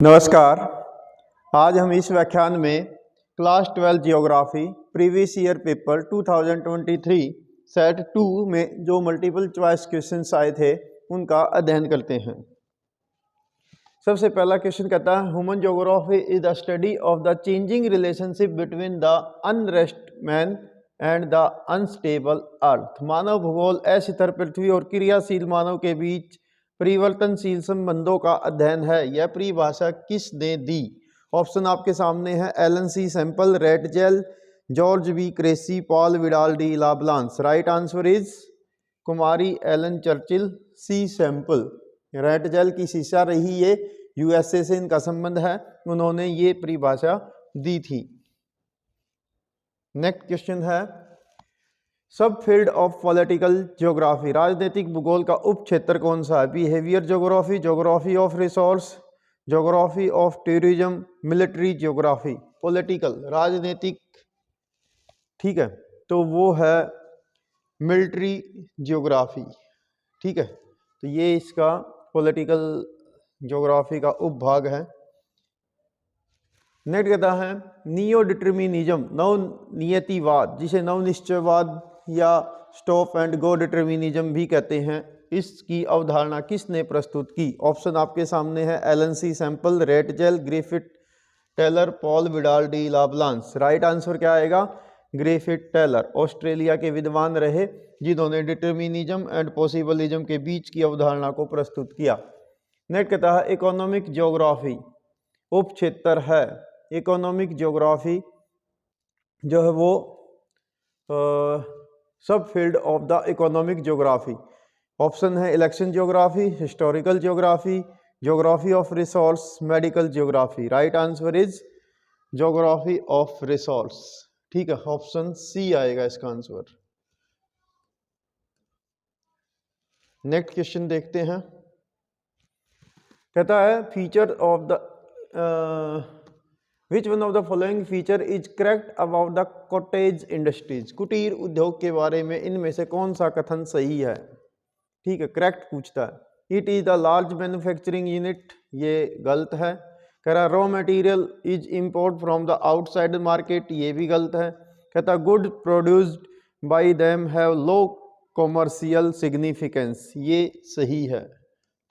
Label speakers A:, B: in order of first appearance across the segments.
A: नमस्कार। आज हम इस व्याख्यान में class 12 geography previous year paper 2023 set 2 में जो मल्टीपल चॉइस क्वेश्चंस आए थे उनका अध्ययन करते हैं। सबसे पहला क्वेश्चन कहता है human geography is the study of the changing relationship between the unrest man and the unstable earth. मानव भूगोल अस्थिर पृथ्वी और क्रियाशील मानव के बीच परिवर्तनशील संबंधों का अध्ययन है। यह परिभाषा किसने दी? ऑप्शन आपके सामने है Ellen C Semple, Ratzel, George B Cressey, Paul Vidal de Lablache. Right answer is कुमारी Ellen Churchill, C Semple. Ratzel की शिष्या रही ये, यूएसए से इनका संबंध है, उन्होंने ये परिभाषा दी थी। नेक्स्ट क्वेश्चन है सब फील्ड ऑफ पॉलिटिकल ज्योग्राफी, राजनीतिक भूगोल का उप क्षेत्र कौन सा है? Behaviour geography, geography of resource, geography of tourism, military geography. Political राजनीतिक, ठीक है, तो वो है मिलिट्री ज्योग्राफी। ठीक है, तो ये इसका पॉलिटिकल ज्योग्राफी का उपभाग है। नेक्स्ट कहता है नियो डिटर्मिनिज्म, नवनियतिवाद, जिसे नवनिश्चयवाद या स्टॉप एंड गो डिटर्मिनिज्म भी कहते हैं, इसकी अवधारणा किसने प्रस्तुत की? ऑप्शन आपके सामने है Ellen C Semple, Ratzel, Griffith Taylor, Paul Vidal de Lablache. Right answer क्या आएगा? ग्रिफिथ टेलर ऑस्ट्रेलिया के विद्वान रहे जिन्होंने डिटर्मिनिज्म एंड पॉसिबलिज्म के बीच की अवधारणा को प्रस्तुत किया। नेक्स्ट कहता है इकोनॉमिक ज्योग्राफी उप क्षेत्र है। इकोनॉमिक ज्योग्राफी जो है वो सब field of the economic geography. Option है election geography, historical geography, geography of resource, medical geography. Right answer is geography of resource. ठीक है, ऑप्शन सी आएगा इसका आंसर। नेक्स्ट क्वेश्चन देखते हैं। कहता है feature of the which one of the following feature is correct about the cottage industries. कुटीर उद्योग के बारे में इनमें से कौन सा कथन सही है? ठीक है, करेक्ट पूछता है। It is the large manufacturing unit, ये गलत है। कह रहा raw material is import from the outside market, ये भी गलत है। कहता good produced by them have low commercial significance, ये सही है।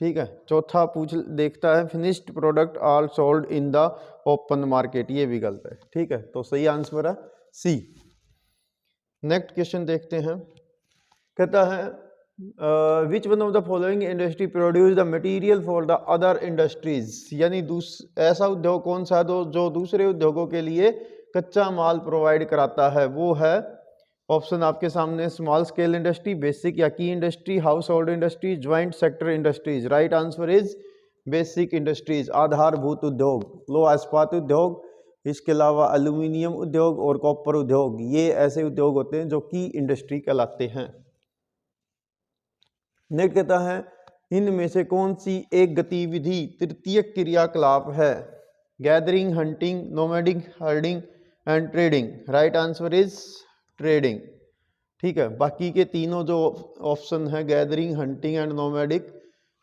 A: ठीक है, चौथा पूछ देखता है finished product are sold in the open market, ये भी गलत है। ठीक है, तो सही आंसर है सी। नेक्स्ट क्वेश्चन देखते हैं। कहता है which one of the following industry produce the material for the other industries, यानी ऐसा उद्योग कौन सा जो दूसरे उद्योगों के लिए कच्चा माल प्रोवाइड कराता है? वो है ऑप्शन आपके सामने स्मॉल स्केल इंडस्ट्री, बेसिक या की industry, house hold industry, joint sector industries. Right answer is basic industries, आधारभूत उद्योग, लोहा इस्पात उद्योग, इसके अलावा एल्यूमिनियम उद्योग और कॉपर उद्योग, ये ऐसे उद्योग होते हैं जो की इंडस्ट्री कहलाते हैं। नेक्स्ट कहता है इनमें से कौन सी एक गतिविधि तृतीय क्रियाकलाप है? Gathering, hunting, nomadic, herding and trading. Right answer is trading. ठीक है, बाकी के तीनों जो ऑप्शन है gathering, hunting and nomadic,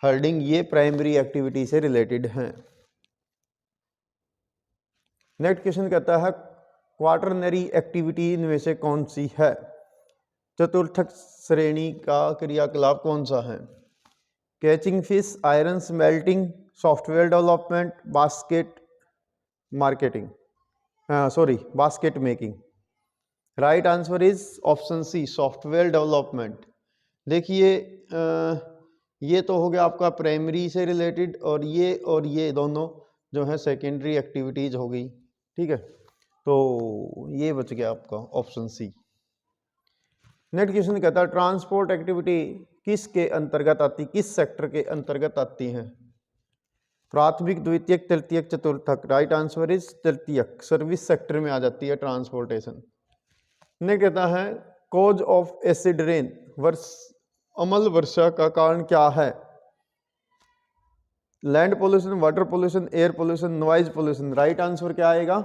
A: herding, ये प्राइमरी एक्टिविटी से रिलेटेड हैं। नेक्स्ट क्वेश्चन कहता है क्वाटरनरी एक्टिविटी इनमें से कौन सी है? चतुर्थक श्रेणी का क्रियाकलाप कौन सा है? Catching fish, iron smelting, software development, basket making. Right answer is option C, software development. देखिए ये तो हो गया आपका प्राइमरी से रिलेटेड, और ये दोनों जो है सेकेंडरी एक्टिविटीज हो गई। ठीक है, तो ये बच गया आपका ऑप्शन सी। नेक्स्ट क्वेश्चन कहता है ट्रांसपोर्ट एक्टिविटी किसके अंतर्गत आती, किस सेक्टर के अंतर्गत आती हैं? प्राथमिक, द्वितीयक, तृतीयक, चतुर्थक। राइट आंसर इज तृतीयक, सर्विस सेक्टर में आ जाती है ट्रांसपोर्टेशन। ने कहता है कॉज ऑफ एसिड रेन, अम्ल वर्षा का कारण क्या है? Land pollution, water pollution, air pollution, noise pollution. Right answer क्या आएगा?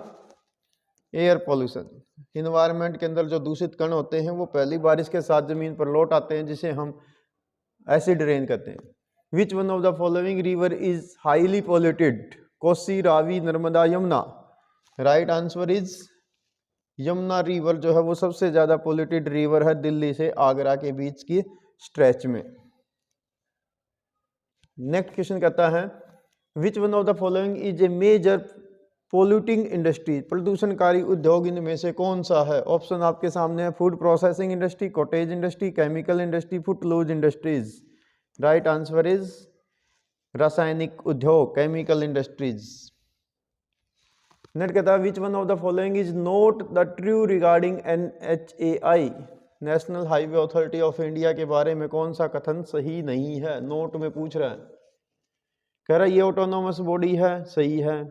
A: Air pollution. इन्वायरमेंट के अंदर जो दूषित कण होते हैं वो पहली बारिश के साथ जमीन पर लौट आते हैं, जिसे हम एसिड रेन कहते हैं। विच one of the following river is highly polluted, Kosi, Ravi, Narmada, Yamuna. Right answer is Yamuna river जो है वो सबसे ज़्यादा पोल्यूटेड रिवर है दिल्ली से आगरा के बीच की स्ट्रेच में। नेक्स्ट क्वेश्चन कहता है which one of the following is a major polluting industry, प्रदूषणकारी उद्योग इनमें से कौन सा है? ऑप्शन आपके सामने है, food processing industry, cottage industry, chemical industry, footloose industries. Right answer is रासायनिक उद्योग, केमिकल इंडस्ट्रीज। नेक्स्ट कहता है which one of the following is not the true regarding NHAI, national highway authority of India के बारे में कौन सा कथन सही नहीं है? नोट में पूछ रहा है। कह रहा है ये ऑटोनोमस बॉडी है, सही है।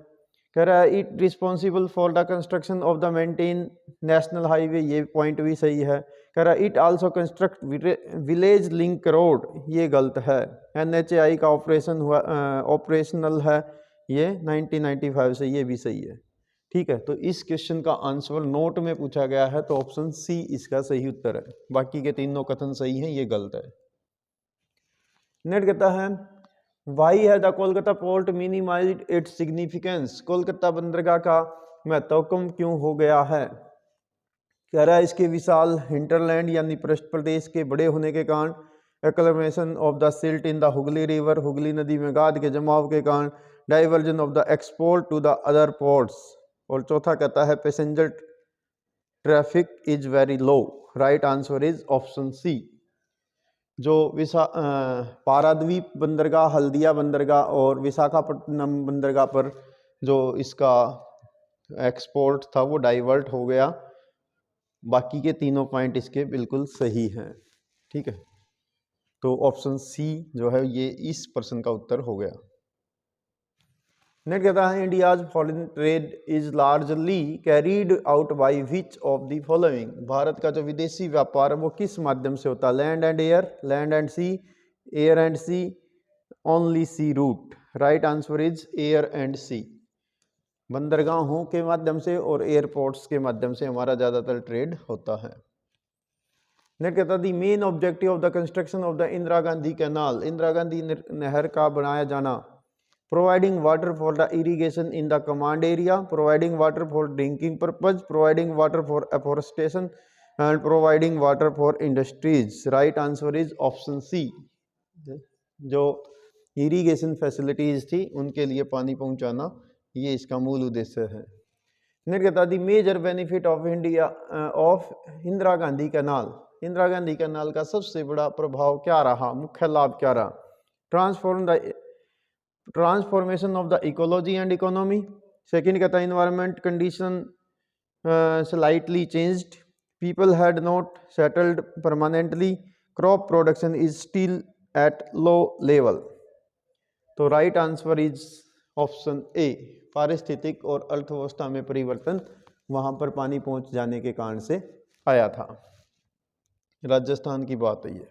A: कह रहा है it responsible for the construction of the maintain national highway, ये पॉइंट भी सही है। कह रहा है it also construct village link road, ये गलत है। NHAI का ऑपरेशन हुआ ऑपरेशनल है ये 1995 से, ये भी सही है। ठीक है, तो इस क्वेश्चन का आंसर नोट में पूछा गया है तो ऑप्शन सी इसका सही उत्तर है। बाकी के तीनों कथन सही हैं, ये गलत है। नेक्स्ट कहता है वाई है the Kolkata port minimised its significance, Kolkata बंदरगाह का महत्व कम क्यों हो गया है? कह रहा है इसके विशाल हिंटरलैंड यानी पृष्ठ प्रदेश के बड़े होने के कारण, accumulation of the silt in the Hooghly river, Hooghly नदी में गाद के जमाव के कारण, diversion of the export to the other ports, और चौथा कहता है passenger traffic is very low. Right answer is option C. जो पाराद्वीप बंदरगाह, हल्दिया बंदरगाह और विशाखापट्टनम बंदरगाह पर जो इसका एक्सपोर्ट था वो डाइवर्ट हो गया। बाकी के तीनों पॉइंट इसके बिल्कुल सही हैं। ठीक है, तो ऑप्शन सी जो है ये इस प्रश्न का उत्तर हो गया। नेक्स्ट कहता है India's foreign trade is largely carried out by which of the following, Bharat का जो विदेशी व्यापार है वो किस माध्यम से होता है? Land and air, land and sea, air and sea, only sea route. Right answer is air and sea. बंदरगाहों के माध्यम से और एयरपोर्ट्स के माध्यम से हमारा ज़्यादातर ट्रेड होता है। नेक्स्ट कहता है the main objective of the construction of the Indira Gandhi canal, Indira Gandhi नहर का बनाया जाना, providing water for the irrigation in the command area, providing water for drinking purpose, providing water for afforestation and providing water for industries. Right answer is option C. जो irrigation facilities थी उनके लिए पानी पहुंचाना, ये इसका मूल उद्देश्य है। नेक्स्ट कहता है the major benefit of India of Indira Gandhi canal, Indira Gandhi canal का सबसे बड़ा प्रभाव क्या रहा, मुख्य लाभ क्या रहा? Transformation of the ecology and economy. Second कहता है environment condition slightly changed, people had not settled permanently, crop production is still at low level. तो right answer is option A, पारिस्थितिक और अर्थव्यवस्था में परिवर्तन वहां पर पानी पहुंच जाने के कारण से आया था। राजस्थान की बात है ये।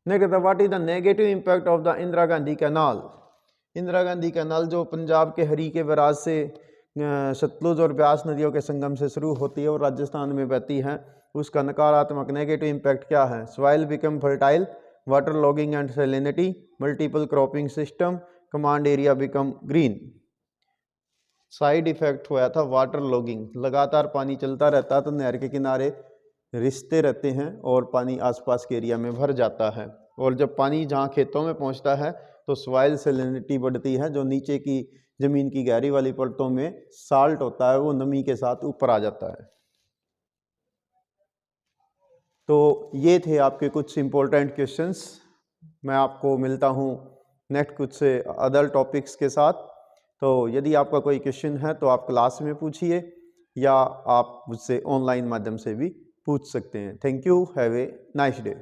A: नेक्स्ट कहता है what is the negative impact of the Indira Gandhi canal, Indira Gandhi canal जो पंजाब के हरी के बराज से सतलुज और ब्यास नदियों के संगम से शुरू होती है और राजस्थान में बहती है, उसका नकारात्मक नेगेटिव इंपैक्ट क्या है? Soil become fertile, water logging and salinity, multiple cropping system, command area become green. Side effect हुआ था वाटर लॉगिंग, लगातार पानी चलता रहता है तो नहर के किनारे रिश्ते रहते हैं और पानी आसपास के एरिया में भर जाता है, और जब पानी जहाँ खेतों में पहुँचता है तो सॉइल सैलिनिटी बढ़ती है, जो नीचे की जमीन की गहरी वाली परतों में साल्ट होता है वो नमी के साथ ऊपर आ जाता है। तो ये थे आपके कुछ इम्पोर्टेंट क्वेश्चंस। मैं आपको मिलता हूँ नेक्स्ट कुछ से अदर टॉपिक्स के साथ। तो यदि आपका कोई क्वेश्चन है तो आप क्लास में पूछिए या आप मुझसे ऑनलाइन माध्यम से भी पूछ सकते हैं। Thank you, have a nice day.